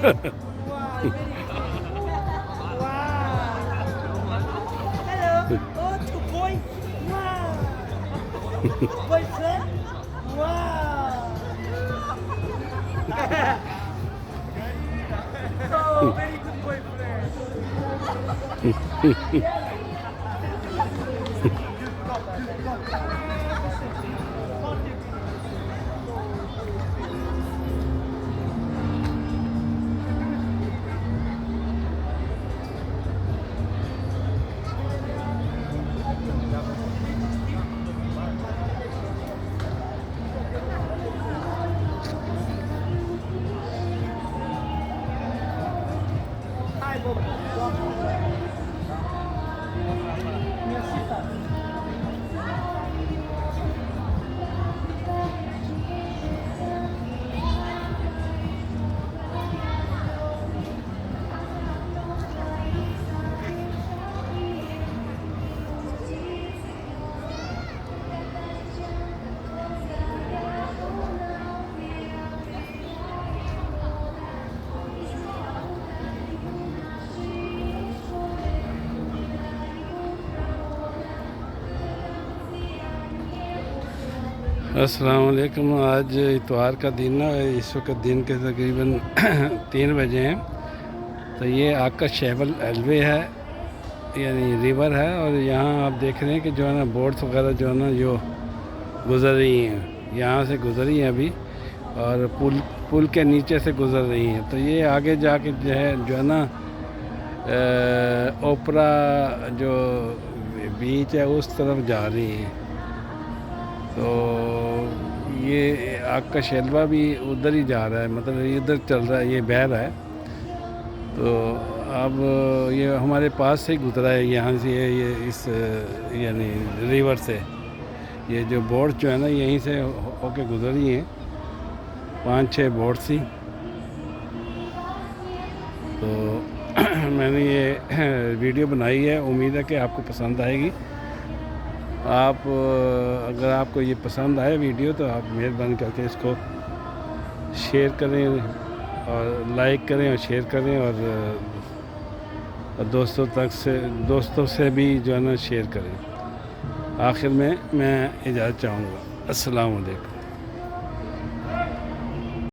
Wow, very cool. Wow. Hello. Oh, two boys. Wow. Boyfriend? Wow. Oh, very good boyfriend. Hi, Bob. Merci, अस्सलाम वालेकुम। आज इतवार का दिन है। इस वक्त दिन के तकरीबन 3 बजे हैं। तो ये आका शैबल एलवे है, यानी रिवर है। और यहाँ आप देख रहे हैं कि जो है ना बोट्स वगैरह जो है ना जो गुज़र रही हैं, यहाँ से गुज़र रही हैं अभी, और पुल के नीचे से गुज़र रही हैं। तो ये आगे जाके जो है ना ओपरा जो बीच है उस तरफ जा रही हैं। तो ये आग का शैलवा भी उधर ही जा रहा है, मतलब इधर चल रहा है, ये बह रहा है। तो अब ये हमारे पास से ही गुजरा है यहाँ से, ये इस यानी रिवर से। ये जो बोट जो है ना यहीं से होके गुजरी हैं, 5-6 बोट थी। तो मैंने ये वीडियो बनाई है, उम्मीद है कि आपको पसंद आएगी। आप अगर आपको ये पसंद आए वीडियो तो आप मेहरबानी करके इसको शेयर करें और लाइक करें और शेयर करें, और दोस्तों से भी जो है ना शेयर करें। आखिर में मैं इजाज़त चाहूँगा। अस्सलाम वालेकुम।